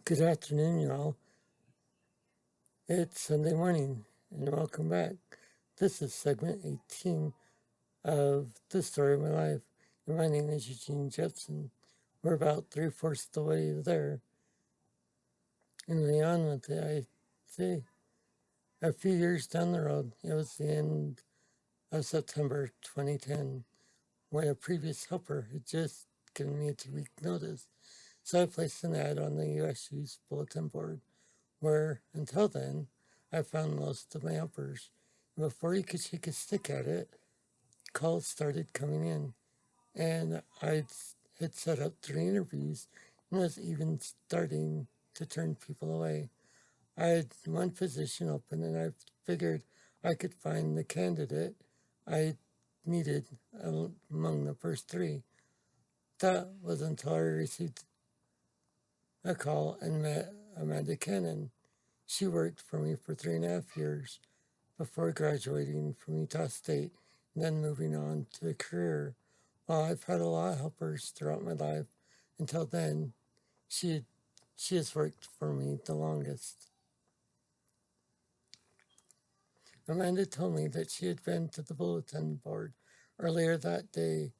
Good afternoon, y'all. It's Sunday morning, and welcome back. This is segment 18 of The Story of My Life, and my name is Eugene Jepson. We're about three-fourths the way there, and beyond with it, I say. A few years down the road, it was the end of September 2010, when a previous helper had just given me a 2-week notice, so I placed an ad on the USU's bulletin board, where, until then, I found most of my helpers. And before you could shake a stick at it, calls started coming in, and I had set up 3 interviews and was even starting to turn people away. I had one position open, and I figured I could find the candidate I needed among the first 3. That was until I received a call and met Amanda Cannon. She worked for me for 3.5 years before graduating from Utah State and then moving on to a career. While I've had a lot of helpers throughout my life, until then, she has worked for me the longest. Amanda told me that she had been to the bulletin board earlier that day,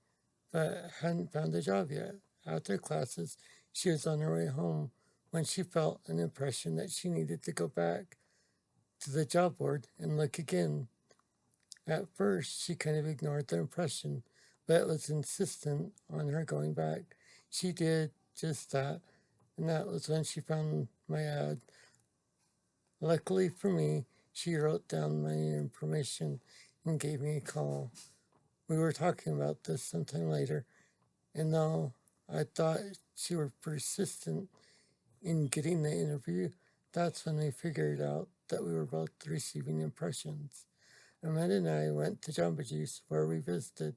but hadn't found a job yet. After classes, she was on her way home when she felt an impression that she needed to go back to the job board and look again. At first, she kind of ignored the impression, but was insistent on her going back. She did just that, and that was when she found my ad. Luckily for me, she wrote down my information and gave me a call. We were talking about this sometime later, and though I thought she were persistent in getting the interview, that's when we figured out that we were both receiving impressions. Amanda and I went to Jamba Juice, where we visited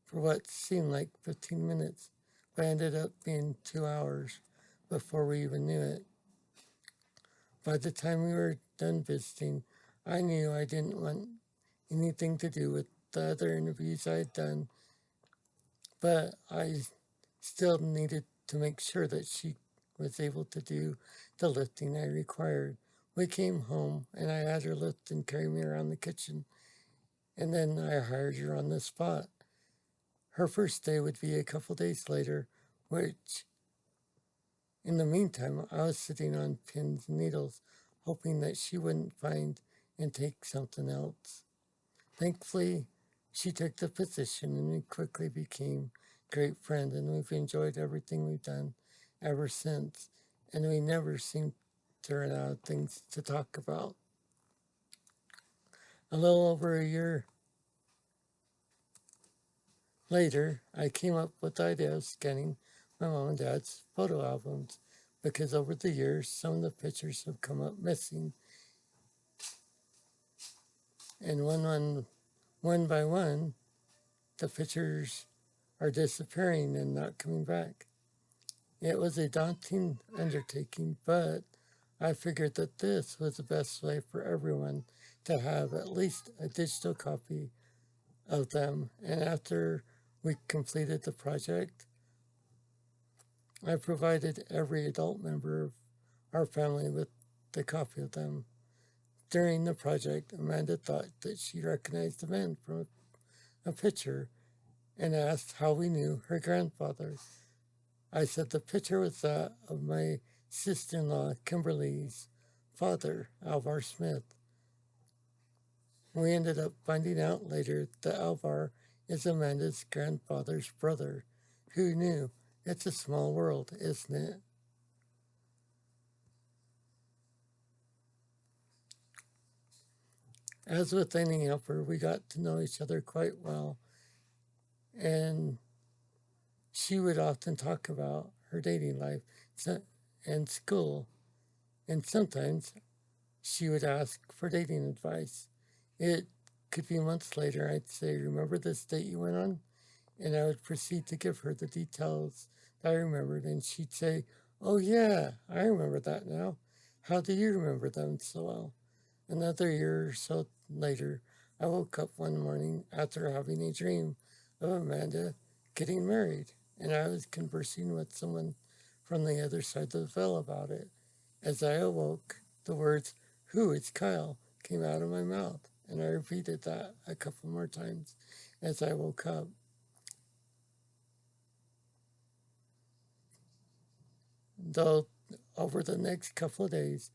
for what seemed like 15 minutes, but ended up being 2 hours before we even knew it. By the time we were done visiting, I knew I didn't want anything to do with the other interviews I had done, but I still needed to make sure that she was able to do the lifting I required. We came home, and I had her lift and carry me around the kitchen, and then I hired her on the spot. Her first day would be a couple days later, which, in the meantime, I was sitting on pins and needles, hoping that she wouldn't find and take something else. Thankfully, she took the position, and we quickly became great friends, and we've enjoyed everything we've done ever since, and we never seem to run out of things to talk about. A little over a year later, I came up with the idea of scanning my mom and dad's photo albums, because over the years, some of the pictures have come up missing, and one by one, the pictures are disappearing and not coming back. It was a daunting undertaking, but I figured that this was the best way for everyone to have at least a digital copy of them. And after we completed the project, I provided every adult member of our family with a copy of them. During the project, Amanda thought that she recognized the man from a picture and asked how we knew her grandfather. I said the picture was that of my sister-in-law, Kimberly's father, Alvar Smith. We ended up finding out later that Alvar is Amanda's grandfather's brother. Who knew? It's a small world, isn't it? As with any helper, we got to know each other quite well, and she would often talk about her dating life and school, and sometimes she would ask for dating advice. It could be months later. I'd say, "Remember this date you went on?" And I would proceed to give her the details that I remembered, and she'd say, "Oh yeah, I remember that now. How do you remember them so well?" Another year or so later, I woke up one morning after having a dream of Amanda getting married, and I was conversing with someone from the other side of the veil about it. As I awoke, the words, "Who is Kyle?" came out of my mouth, and I repeated that a couple more times as I woke up. Though over the next couple of days,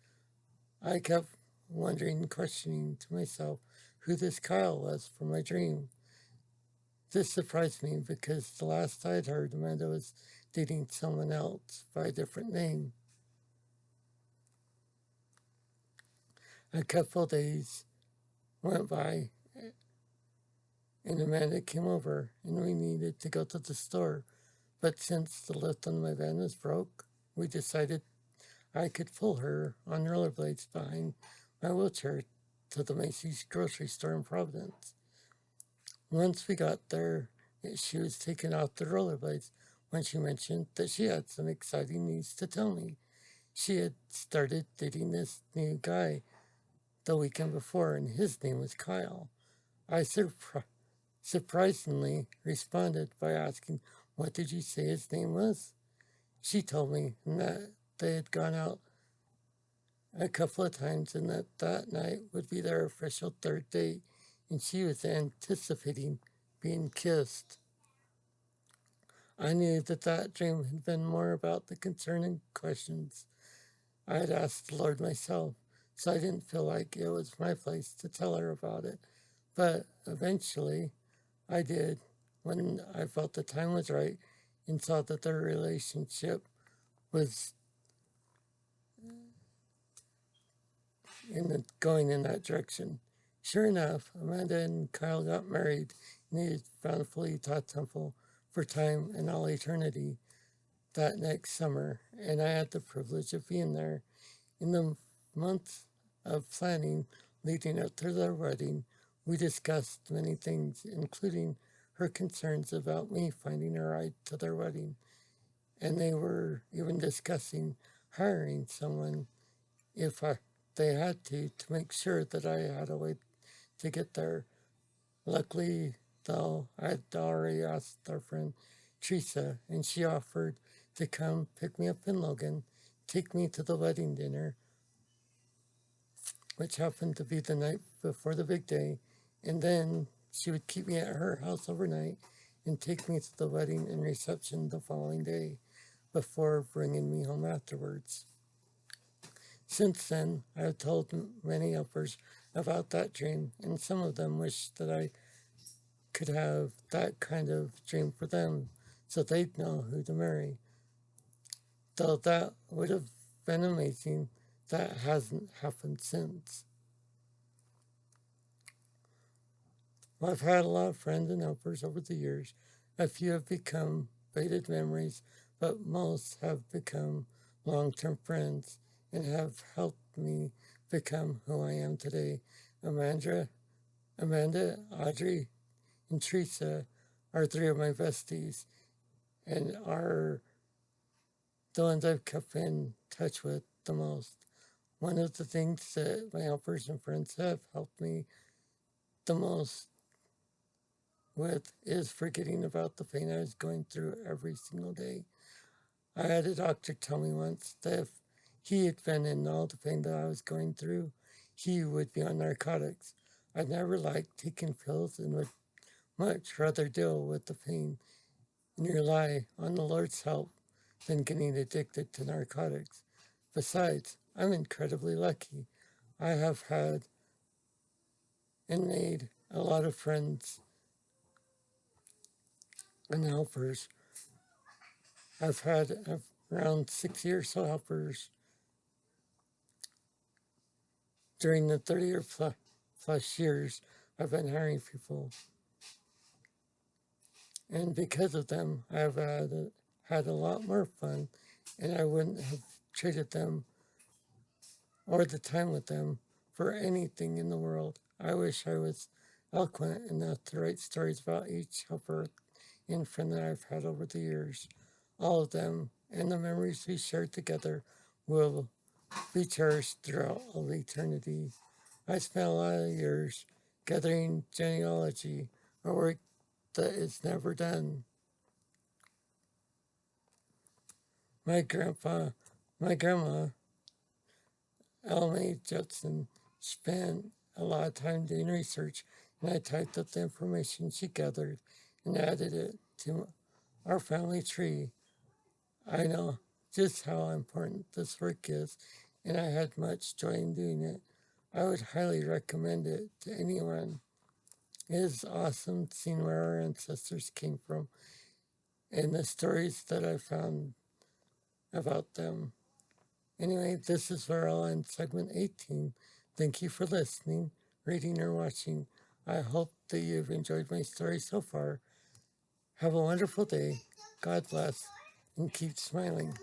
I kept wondering and questioning to myself who this Kyle was from my dream. This surprised me because the last I'd heard, Amanda was dating someone else by a different name. A couple of days went by, and Amanda came over, and we needed to go to the store. But since the lift on my van was broke, we decided I could pull her on rollerblades behind my wheelchair to the Macy's grocery store in Providence. Once we got there, she was taking off the rollerblades when she mentioned that she had some exciting news to tell me. She had started dating this new guy the weekend before, and his name was Kyle. I surprisingly responded by asking, "What did you say his name was?" She told me that they had gone out a couple of times and that night would be their official third date, and she was anticipating being kissed. I knew that dream had been more about the concerning questions I had asked the Lord myself, so I didn't feel like it was my place to tell her about it. But eventually, I did when I felt the time was right and saw that their relationship was going in that direction. Sure enough, Amanda and Kyle got married in the bountifully taught temple for time and all eternity that next summer, and I had the privilege of being there. In the month of planning leading up to their wedding, we discussed many things, including her concerns about me finding a ride to their wedding, and they were even discussing hiring someone if they had to make sure that I had a way to get there. Luckily, though, I had already asked our friend Teresa, and she offered to come pick me up in Logan, take me to the wedding dinner, which happened to be the night before the big day, and then she would keep me at her house overnight and take me to the wedding and reception the following day before bringing me home afterwards. Since then, I have told many helpers about that dream, and some of them wish that I could have that kind of dream for them so they'd know who to marry. Though that would have been amazing, that hasn't happened since. Well, I've had a lot of friends and helpers over the years. A few have become faded memories, but most have become long-term friends and have helped me become who I am today. Amanda, Audrey, and Teresa are three of my besties and are the ones I've kept in touch with the most. One of the things that my helpers and friends have helped me the most with is forgetting about the pain I was going through every single day. I had a doctor tell me once that if he had been in all the pain that I was going through, he would be on narcotics. I never liked taking pills and would much rather deal with the pain and rely on the Lord's help than getting addicted to narcotics. Besides, I'm incredibly lucky. I have had and made a lot of friends and helpers. I've had around 6 years so helpers during the 30 or plus years I've been hiring people. And because of them, I've had a lot more fun, and I wouldn't have traded them or the time with them for anything in the world. I wish I was eloquent enough to write stories about each helper and friend that I've had over the years. All of them and the memories we shared together will be cherished throughout all eternity. I spent a lot of years gathering genealogy, a work that is never done. My grandma Ellen Judson spent a lot of time doing research, and I typed up the information she gathered and added it to our family tree. I know just how important this work is, and I had much joy in doing it. I would highly recommend it to anyone. It is awesome seeing where our ancestors came from and the stories that I found about them. Anyway, this is where I'll end segment 18. Thank you for listening, reading, or watching. I hope that you've enjoyed my story so far. Have a wonderful day. God bless, and keep smiling.